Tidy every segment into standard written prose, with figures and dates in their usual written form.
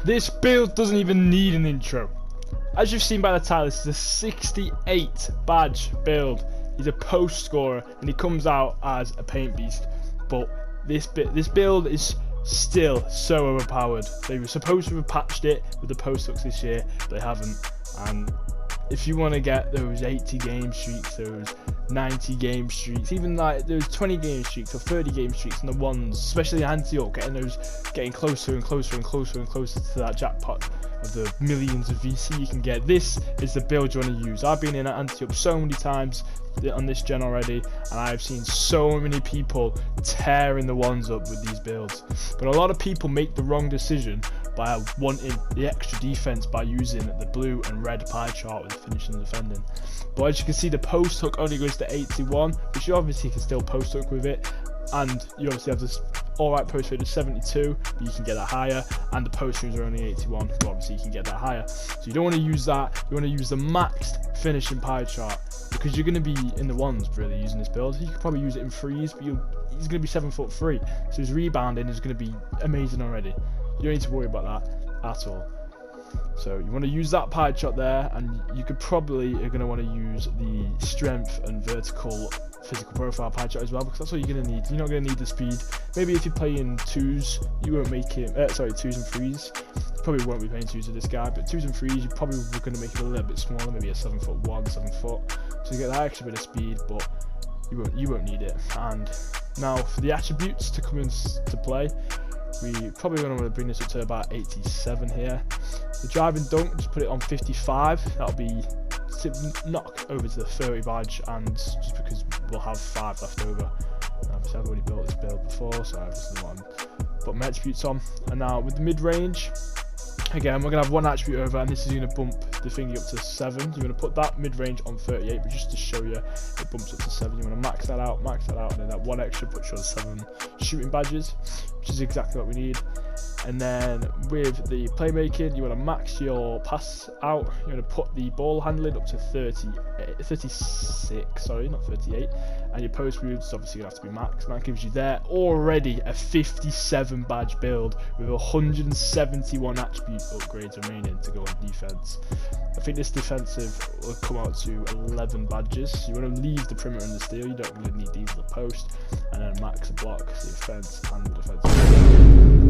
This build doesn't even need an intro. As you've seen by the title, this is a 68 badge build. He's a post scorer and he comes out as a paint beast. But this build is still so overpowered. They were supposed to have patched it with the post hooks this year, but they haven't. And if you want to get those 80 game streaks, those 90 game streaks, even like those 20 game streaks or 30 game streaks and the ones, especially anti-hook, getting closer and closer and closer and closer to that jackpot of the millions of VC you can get, this is the build you want to use. I've been in anti-hook so many times on this gen already, and I've seen so many people tearing the ones up with these builds. But a lot of people make the wrong decision by wanting the extra defense by using the blue and red pie chart with finishing and defending. But as you can see, the post hook only goes to 81, which you obviously can still post hook with it, and you obviously have this alright post rate of 72, but you can get that higher, and the post moves are only 81, but obviously you can get that higher. So you don't want to use that, you want to use the maxed finishing pie chart, because you're going to be in the ones really using this build. You could probably use it in threes, but he's going to be 7'3", so his rebounding is going to be amazing already. You don't need to worry about that at all. So you want to use that pie chart there, and you could probably are going to want to use the strength and vertical physical profile pie chart as well, because that's what you're going to need. You're not going to need the speed. Maybe if you're playing twos, you won't make him. Twos and threes. You probably won't be playing twos with this guy, but twos and threes, you probably were going to make him a little bit smaller, maybe a 7'1", 7 foot. So you get that extra bit of speed, but you won't need it. And now for the attributes to come into play, we probably want to bring this up to about 87 here. The driving dunk, just put it on 55. That'll be knock over to the 30 badge, and just because we'll have 5 left over. Obviously I've already built this build before, so I just want to put my attributes on. And now with the mid range, again we're going to have one attribute over, and this is going to bump the thingy up to 7. You're going to put that mid range on 38, but just to show you it bumps up to 7. You want to max that out, and then that one extra puts you on 7 shooting badges, which is exactly what we need. And then with the playmaking, you want to max your pass out. You want to put the ball handling up to 36, sorry, not 38. And your post moves obviously going to have to be max. And that gives you there already a 57 badge build with 171 attribute upgrades remaining to go on defense. I think this defensive will come out to 11 badges. So you want to leave the perimeter and the steal. You don't really need these at the post. And then max the block, the offense, and the defense,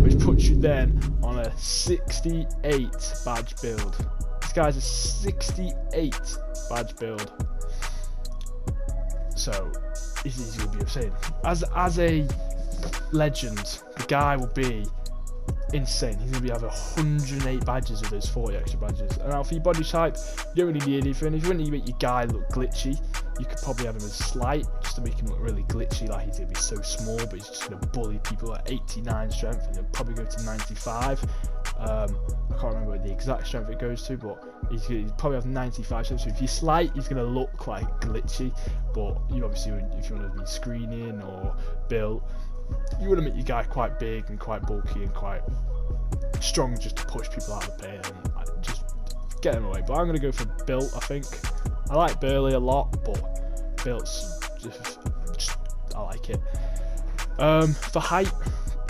which puts you then on a 68 badge build. This guy's a 68 badge build. So he's going to be insane. As a legend, the guy will be insane. He's going to have 108 badges with those 40 extra badges. And now for your body type, you don't really need anything. If you want to make your guy look glitchy, you could probably have him as slight, just to make him look really glitchy, like he's going to be so small, but he's just going to bully people at 89 strength, and he'll probably go to 95. I can't remember what the exact strength it goes to, but he's probably have 95 strength. So if you're slight, he's going to look like glitchy, but you obviously, if you want to be screening or built, you want to make your guy quite big and quite bulky and quite strong, just to push people out of the paint and just get him away. But I'm going to go for built, I think. I like Burley a lot, but built's just I like it. For height,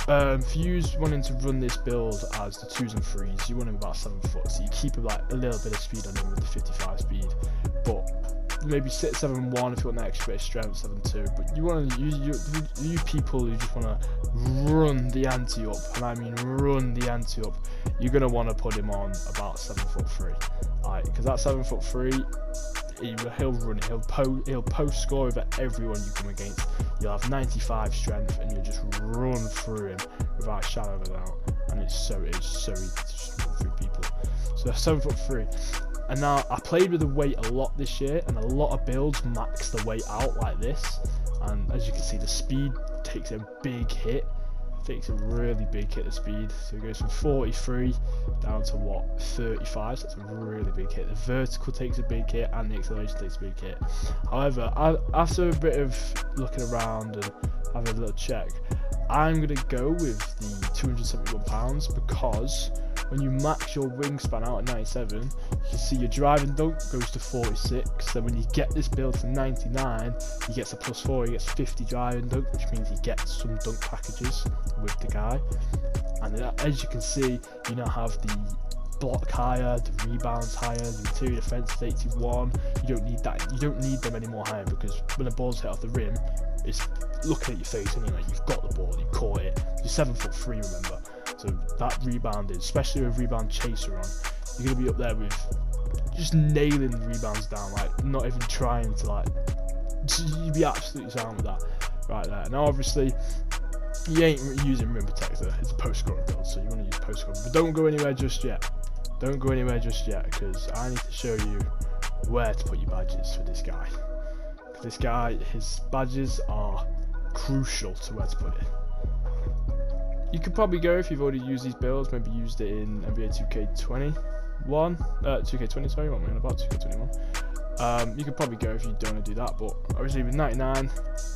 for you wanting to run this build as the 2s and 3s, you want him about 7 foot, so you keep like a little bit of speed on him with the 55 speed, but maybe 7'1" if you want that extra bit of strength, 7'2", but you want to use people who just want to run the ante up, and I mean run the ante up. You're going to want to put him on about 7'3", like, because that 7'3", he'll run it, he'll post score over everyone you come against. You'll have 95 strength and you'll just run through him without a shadow of a doubt, and it's so easy to just run through people. So 7'3". And now I played with the weight a lot this year, and a lot of builds max the weight out like this, and as you can see the speed takes a big hit. Takes a really big hit of speed, so it goes from 43 down to what, 35, so that's a really big hit. The vertical takes a big hit and the acceleration takes a big hit. However, after a bit of looking around and having a little check, I'm going to go with the 271 pounds, because when you max your wingspan out at 97, you can see your driving dunk goes to 46. Then when you get this build to 99, he gets a +4, he gets 50 driving dunk, which means he gets some dunk packages with the guy. And as you can see, you now have the block higher, the rebounds higher, the interior defense is 81. You don't need that. You don't need them anymore higher, because when the ball's hit off the rim, it's looking at your face anyway. You've got the ball, you caught it. You're 7'3", remember. So that rebounding, especially with rebound chaser on, you're gonna be up there with just nailing the rebounds down, like not even trying to like. You'd be absolutely sound with that right there. Now obviously, you ain't using rim protector. It's a post scoring build, so you want to use post scoring. But don't go anywhere just yet. Don't go anywhere just yet, because I need to show you where to put your badges for this guy. Because this guy, his badges are crucial to where to put it. You could probably go, if you've already used these builds, maybe used it in NBA2K21, 2K20, sorry, what am I on about, 2K21. You could probably go if you don't want to do that, but obviously with 99,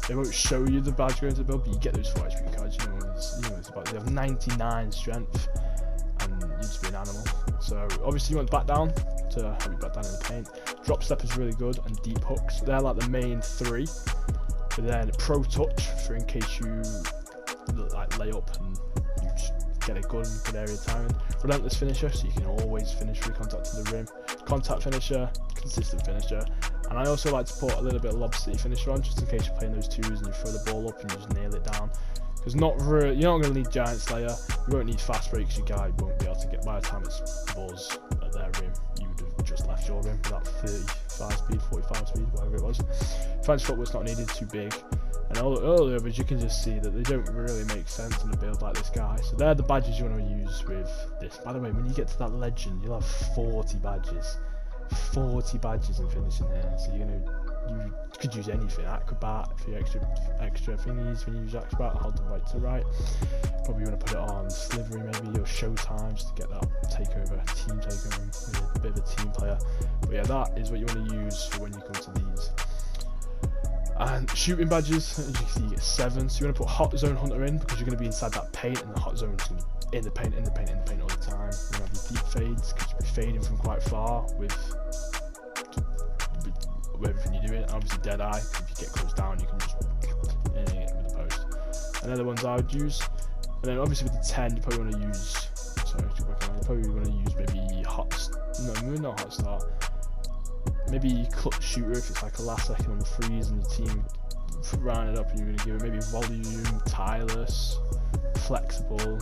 they won't show you the badge going to the build, but you get those 4 HP cards, you know what it's about. You have 99 strength, and you just be an animal. So obviously you want to back down to help you back down in the paint. Drop step is really good, and deep hooks. They're like the main 3. But then pro touch for in case you like lay up and you just get a good area timing. Relentless finisher, so you can always finish free contact to the rim. Contact finisher, consistent finisher. And I also like to put a little bit of lob city finisher on, just in case you're playing those 2s and you throw the ball up and you just nail it down. Because you're not going to need Giant Slayer, you won't need fast breaks, your guy won't be able to get, by the time it's balls at their rim, you would have just left your rim with that 35 speed, 45 speed, whatever it was. French footwork's not needed, too big. And all the others, you can just see that they don't really make sense on a build like this guy. So they're the badges you want to use with this. By the way, when you get to that legend, you'll have 40 badges. 40 badges in finishing here. So you could use anything. Acrobat for your extra thingies. When you use Acrobat, hold the right to right. Probably want to put it on Slivery maybe, or Showtime, just to get that takeover, team takeover, with a bit of a team player. But yeah, that is what you want to use for when you come to these. And shooting badges, as you can see, you get 7. So you want to put Hot Zone Hunter in, because you're going to be inside that paint, and the Hot Zone is going to be in the paint all the time. You have your deep fades, because you'll be fading from quite far with everything you're doing. And obviously Dead Eye, if you get close down, you can just with the post. And they're the ones I would use. And then obviously with the 10, you probably want to use. Sorry, you probably want to use maybe not Hot Start. Maybe clutch shooter if it's like a last second on the freeze and the team round it up, and you're going to give it maybe volume, tireless, flexible.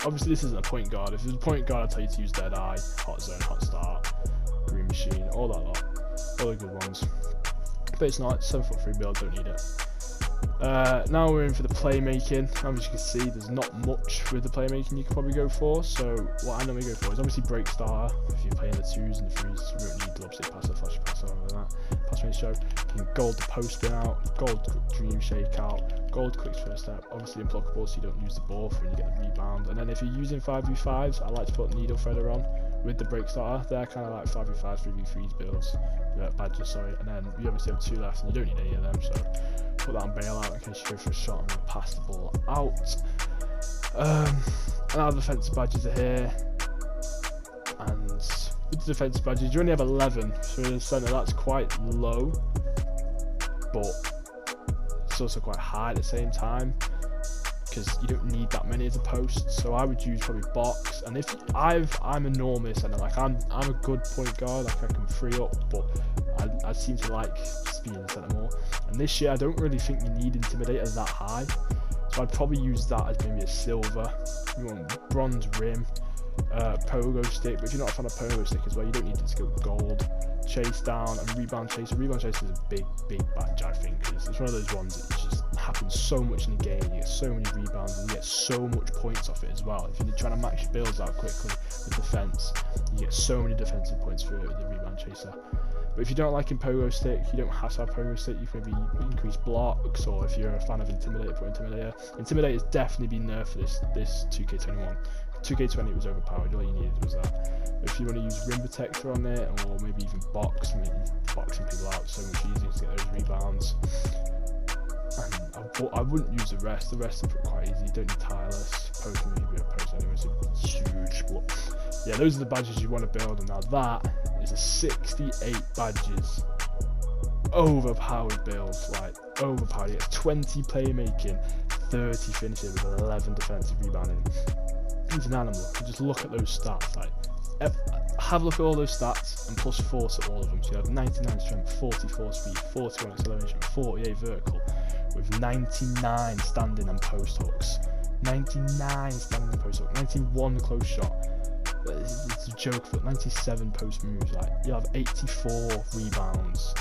Obviously this isn't a point guard. If it was a point guard, I'd tell you to use Dead Eye, Hot Zone, Hot Start, Green Machine, all that lot, all the good ones. But it's not, 7'3" build, don't need it. Now we're in for the playmaking. As you can see, there's not much with the playmaking you can probably go for. So what I normally go for is obviously break starter. If you're playing the 2s and the 3s, you won't need lob city passer, flash passer, all of that. Pass range show. You can gold the post spin out, gold dream shake out, gold clicks first step. Obviously unblockable, so you don't lose the ball when you get the rebound. And then if you're using 5v5s, I like to put needle threader on with the break starter. They're kind of like 5v5s, 3v3s builds. Badges, sorry. And then you obviously have 2 left, and you don't need any of them. So put that on bailout in case you go for a shot and pass the ball out. And our defensive badges are here. And with the defensive badges, you only have 11. So in the centre, that's quite low. But it's also quite high at the same time, because you don't need that many as a post. So I would use probably box. And if I'm a normal centre, like I'm a good point guard, like I can free up, but I seem to like speed in centre more. And this year I don't really think you need Intimidator that high, so I'd probably use that as maybe a silver. You want bronze rim, pogo stick, but if you're not a fan of pogo stick as well, you don't need to go gold. Chase down and rebound chaser. Rebound chaser is a big badge, I think, because it's one of those ones that just happens so much in the game. You get so many rebounds and you get so much points off it as well. If you're trying to max your builds out quickly with defense, you get so many defensive points for the rebound chaser. But if you don't like pogo stick, you don't have to have pogo stick. You can maybe increase blocks, or if you're a fan of Intimidator, put Intimidator. Intimidator has definitely been nerfed for this 2K21. 2K20 was overpowered, all you needed was that. But if you want to use rim protector on it, or maybe even box, I mean, boxing people out so much easier to get those rebounds. And I wouldn't use the rest are quite easy. You don't need tireless. Post maybe a post anyway, so huge. But yeah, those are the badges you want to build, and now that is a 68 badges overpowered build, like overpowered. He gets 20 playmaking, 30 finishing with 11 defensive rebounding. He's an animal. You just look at those stats, like have a look at all those stats and plus 4 to all of them. So you have 99 strength, 44 speed, 41 acceleration, 48 vertical, with 99 standing and post hooks, 99 standing and post hooks, 91 close shot. It's a joke, but 97 post moves. Like you have 84 rebounds,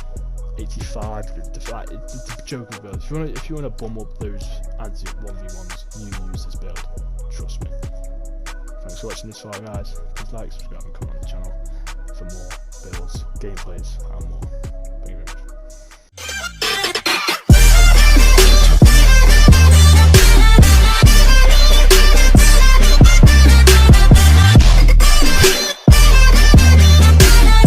85. Like, it's a joke build. If you want to bum up those anti 1v1s, you use this build. Trust me. Thanks for watching this far, guys. Please like, subscribe, and comment on the channel for more builds, gameplays, and more.